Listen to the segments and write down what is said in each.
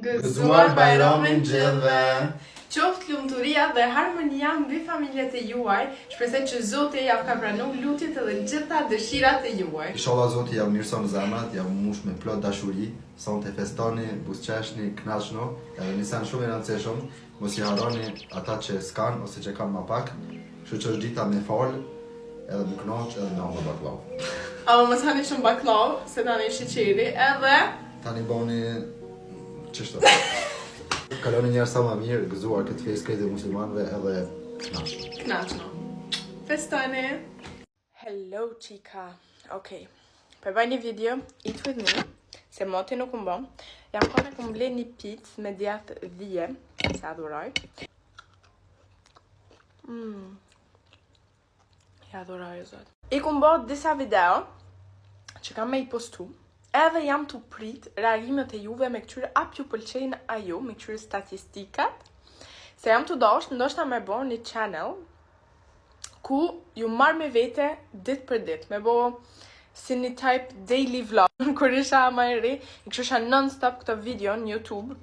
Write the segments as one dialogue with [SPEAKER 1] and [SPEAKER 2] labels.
[SPEAKER 1] Gëzuar Bajramin gjithëve!
[SPEAKER 2] Qoftë lumturia dhe harmonia mbi familjet e juaj, shpresoj që Zoti ja ka pranuar lutjet edhe gjitha dëshirat e juaj.
[SPEAKER 1] Inshallah Zoti ja mirëson zemrat, ja mbush me plot dashuri, sonte festoni, buzëqeshni, kënaqni, edhe nisan shumë e rëndësishëm, mos i harroni ata që s'kan ose që kanë më pak, kështu që është dita me fal, edhe më kënaq edhe me hangër baklav.
[SPEAKER 2] Ama mos hani shumë baklav, se tani sheqeri, edhe
[SPEAKER 1] Tani boni çështë. Kaloni njerë sa më mirë, gëzuar këtë festë krejt e muslimanëve edhe
[SPEAKER 2] knaqno. Festoni! Hello chica! Okej. Për bëj një video, eat with me, se moti nuk më bëm. Jam kone ku ble një pizë me djathë dhije, se adhuroj. Ja adhuroj e zot. I ku më disa video, që kam me i postu, edhe jam të prit reagimet e juve me këtyre ap ju pëlqejnë a ju, me këtyre statistikat, se jam të dosht, ndoshta me bo një channel, ku ju marrë me vete dit për dit, me bo si një type daily vlog, kur isha ma e ri, i këshusha non-stop këto video në YouTube,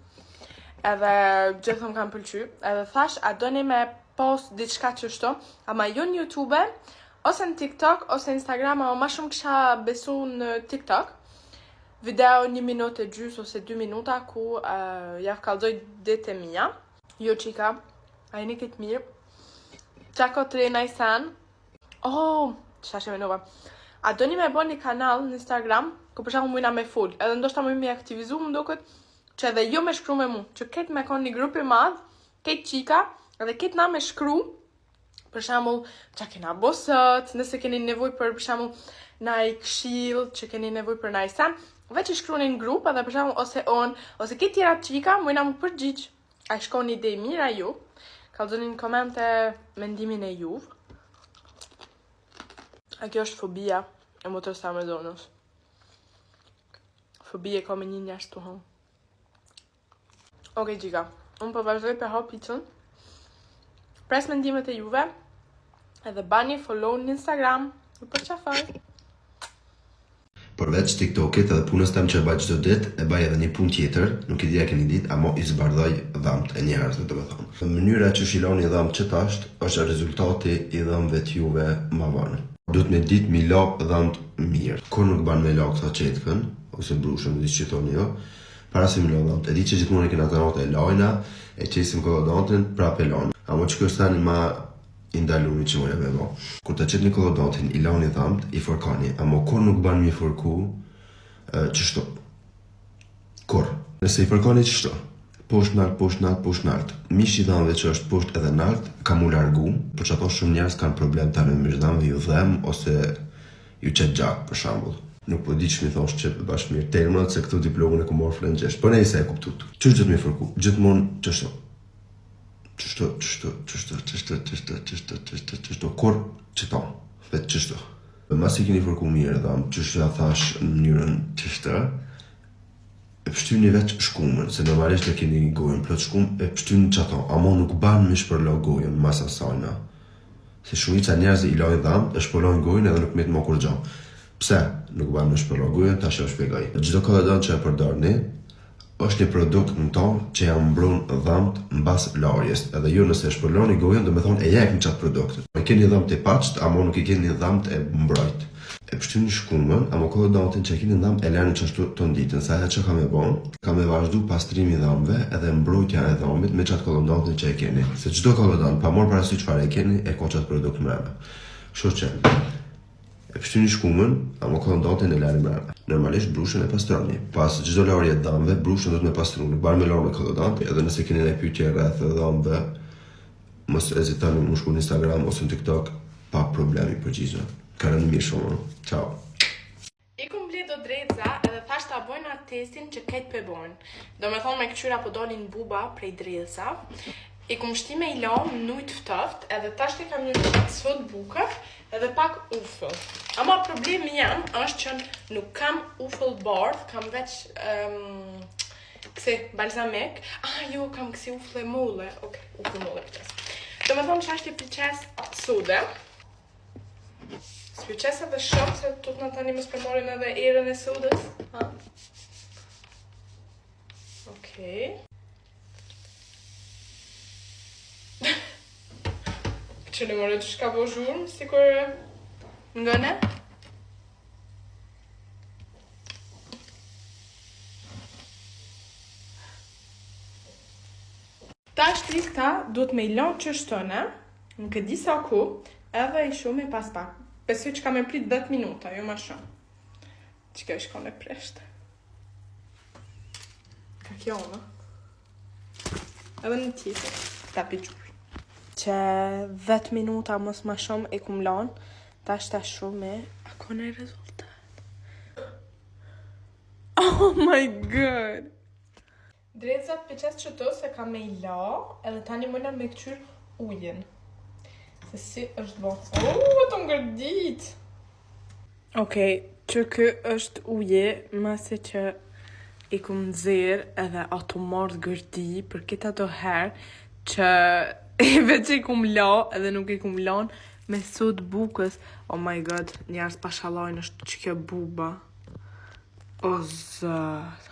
[SPEAKER 2] edhe gjithëm kam pëlqy, edhe thash, a doni me post diçka qështo, ama jo në YouTube, ose në TikTok, ose Instagram, ama ma shumë kësha besu në TikTok, video 1 minutë e gjys ose 2 minuta ku ja kallëzoj ditë e mia. Jo qika, a jeni këtë mirë. Qako të rejna i sen. Oh, qëta që menova. A doni me bo një kanal në Instagram, ku përshamu mujna me full, edhe ndoshta më mi aktivizu më duket, që edhe jo me shkru me mu, që ketë me kon një grupi madh, ketë qika, edhe ketë na me shkru, për shembull, që kena bosët, nëse keni nevoj për shembull na i këshill, që keni nevoj për na i sen, veç i shkruani në grup, edhe për shembull ose on, ose këtë tjera qika, mujna më përgjigj. A i shkoni ide mira ju, kallëzoni në komente mendimin e juv. A kjo është fobia e motërës të Amazonës. Fobia ka me një njash të hon. Oke, gjika, unë përvazhdoj për hap pizzën. Pres mendimet e juve, edhe bani follow në Instagram, ju përqafoj.
[SPEAKER 3] Përveç TikTokit edhe punës tem që e baj çdo ditë, e baj edhe një punë tjetër, nuk i di a keni ditë, ama i zbardhoj dhamt e njerëzve, domethënë. Në mënyra që shiloni dhamt që tasht, është rezultati i dhëmve t'juve më vonë. Duhet me ditë mi la dhamt mirë. Kur nuk ban me la këta qetkën, ose brushën, di që thoni jo, para se mi la dhamt. E di që gjithmonë e kena të natë e lajna, e qesim kolodantën, prap e lajna. Amo që kështë tani ma i ndaluni që moja me bo. Kur të qëtë një kolodantin, i launi dhamt, i forkani, ama kur nuk ban mi forku, qështo? Kur? Nëse i forkani qështo? Posht nalt. Mish i dhamve që është posht edhe nalt, ka mu largu, për që ato shumë njerës kanë problem të në mish dhamve ju dhem, ose ju qëtë gjak, për shambull. Nuk po di që mi thosh që bashkë mirë termët, se këtu diplomën e ku morë frëngjesh, për ne i se e kuptut. Qështë gjithë mi forku? Gjithmonë qështo? Qështo, kur qëto, vetë qështo. Mas i keni fërku mirë dham, qështo ja thash në mënyrën qështo, e pështyni veç shkumën, se normalisht e keni gojën plot shkumë, e pështyni qato, amo nuk ban me shpërlo gojën mas asajna. Se shumica njerëzi i lojnë dham, e shpërlojnë gojën edhe nuk me të më kur gjo. Pse nuk ban me shpërlo gojën, ta që shpjegoj. Gjdo kodadon që e përdorni, është një produkt në tonë që jam mbrun dhamt në bas larjes. Edhe ju nëse e shpërloni gojën, do me thonë e jek në qatë produktet. E keni dhamt e pacht, ama nuk i keni dhamt e mbrojt. E pështyni shkumën, ama kolodantin që e keni dhamt e lërni qashtu të nditën. Sa e që ka me bon, ka me vazhdu pastrimi dhamve edhe mbrojtja e dhamit me qatë kolodantin që e keni. Se qdo kolodant, pa morë parasysh çfarë e keni, e ka qatë produkt mrena. Kështu që e pështyni shkumën, ama kolondantin e lërni mrena. Normalisht brushën e pastroni. Pas çdo larje të dhamve, brushën do të me pastroni. Nuk ban me larë me kolodant, edhe nëse keni një pyetje rreth dhamve, mos ezitoni më shku në Instagram ose në TikTok, pa problemi përgjigje. Ka rënë mirë shumë. Ciao.
[SPEAKER 2] I kum ble do dreca edhe thash ta bojnë atë testin që ketë pe bojnë. Do me thonë me këqyra po dolin buba prej dreca. I kum shti me i lam nujt ftoft, edhe tash të kam një sot bukër, edhe pak ufëll. Ama problemi jam është që nuk kam ufëll bardh, kam veç kësi balzamek. Jo, kam kësi ufëll e molle. Oke, ufëll molle pëqes. Do me thonë që është i pëqes sude. Së pëqes edhe shumë, se tut në tani më s'përmorin edhe erën e sudës. Oke. Okej. Që në mërë që shka po zhurmë, si kur ngëne? Ta shtri këta duhet me i lanë që shtëne, në këtë disa ku, edhe i shumë e pas pak. Besoj që ka me prit 10 minuta, jo ma shumë. Që ka i shko në preshte. Ka kjo, në? Edhe në tjetër, ta piqur. Që 10 minuta mos ma shumë e kum lanë, ta shta shumë e ako në rezultat. Oh my god! Drejtëzat për qesë që të se ka me i la, edhe tani mëna me këqyr ujen. Se si është bo. Të ngërdit! Okej, që kë është uje, masi që i kum nëzirë edhe ato marrë gërdi për kita do herë që i veç i kum la edhe nuk i kum lan me sot bukës. Oh my god, njerës pashalajnë është që kjo buba. O zët.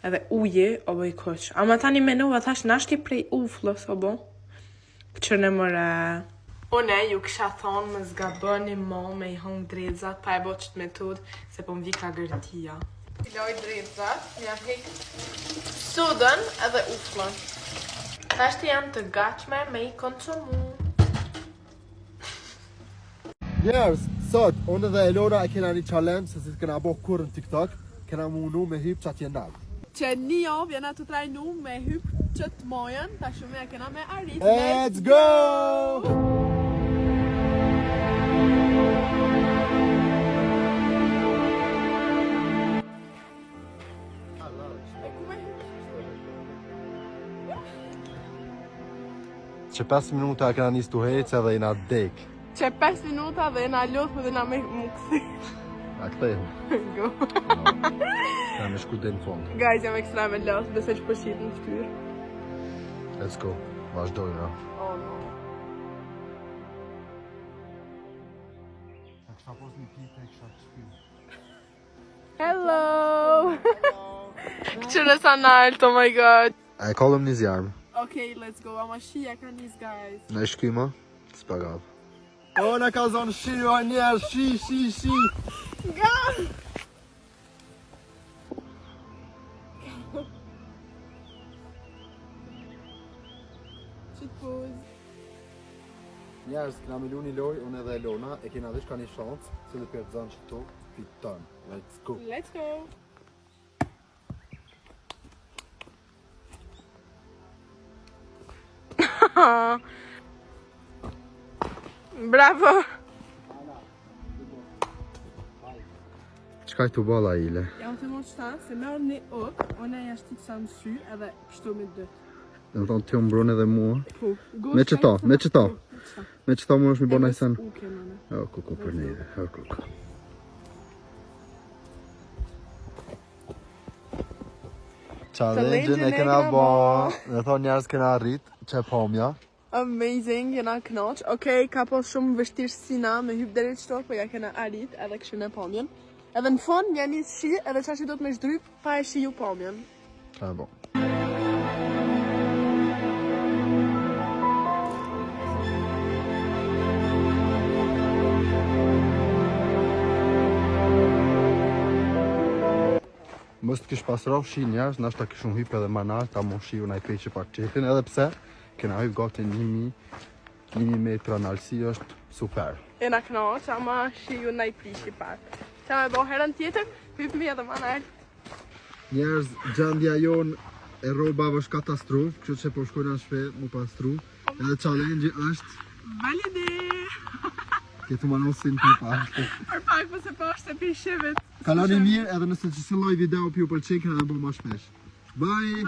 [SPEAKER 2] Edhe uje, o bëj kush. Ama tani menova thash nashti prej uflës, o bo. Që në mëre... Une ju kësha thonë më zgabëni mo me i hongë drejtzat pa e bo qëtë metod se po më vika gërdia. I loj drejtzat, mja hek sudën edhe uflën. Tashti janë të gatshme me i konsumu.
[SPEAKER 1] Njerës, sot, unë dhe Elona e kena një challenge se si të kena bo kur në TikTok, kena munu me hyp që atje nalë.
[SPEAKER 4] Që një javë jena të trajnu me hyp qëtë mojen, ta shumë ja kena me arrit.
[SPEAKER 1] Let's go! Që 5 minuta e kena njës të hecë edhe i na dek.
[SPEAKER 4] Që 5 minuta dhe jena ljotë dhe na me më kësi.
[SPEAKER 1] A këta e
[SPEAKER 4] Go.
[SPEAKER 1] Kena me shku dhe në fond.
[SPEAKER 4] Guys, jam ekstra me ljotë, besoj që përshit në ftyrë.
[SPEAKER 1] Let's go. Vazhdojnë,
[SPEAKER 4] Oh no. Hello! Qëre sa nalt, oh my god.
[SPEAKER 1] E kollëm një zjarmë.
[SPEAKER 4] Okay, let's go. Ama shia ka njës, guys.
[SPEAKER 1] Në shkyma, s'pagav. O, në ka zonë shi, o njerë, shi.
[SPEAKER 4] Guys! Qëtë pose.
[SPEAKER 1] Njerës, kena me lu një loj, unë edhe Elona, e kena dhish ka një shancë, se dhe për të zonë që to, fiton. Let's go.
[SPEAKER 4] Let's go. Bravo!
[SPEAKER 1] Qka i të bala ile?
[SPEAKER 4] Jam të mos shtanë se merë një ok, one jashtë të sa në sy edhe kështu me dëtë.
[SPEAKER 1] Dhe më thonë të jo mbron edhe mua.
[SPEAKER 4] Po,
[SPEAKER 1] Me qëta. Me qëta më është mi bona i sen.
[SPEAKER 4] Uke, mane.
[SPEAKER 1] O, kuku për njëve, o, kuku. Challenge-in e kena bo. Dhe thonë njerës kena rrit, që pomja.
[SPEAKER 4] Amazing, jena knaq. Okej, ka pas shumë vështirësina me hyp deri qëto, po ja kena arrit edhe kështu në pomjen. Edhe në fond, një njës shi, edhe qashi do të me shdryp, pa e shi ju pomjen.
[SPEAKER 1] Qa e bo. Mos të kish pasrof shi njerës, nashta kishun hyp edhe ma nalt, ta mo shiu na i peqe pak qetin, edhe pse kena hyp gati 1000 metra në alsi, është super.
[SPEAKER 4] Jena knaq, ama shi ju na i prishi pak. Qa me bo herën tjetër, hyp mi edhe ma nalt.
[SPEAKER 1] Njerëz, gjendja jon e robave është katastrof, kështu që po shkojnë në shpe mu pastru, edhe challenge është
[SPEAKER 4] Valide!
[SPEAKER 1] këtu manosin për pak.
[SPEAKER 4] Për pak po se po është e pishivit.
[SPEAKER 1] Kaloni mirë edhe nëse që si lloj video pju pëlqen, kena dhe bo ma shpesh. Bye!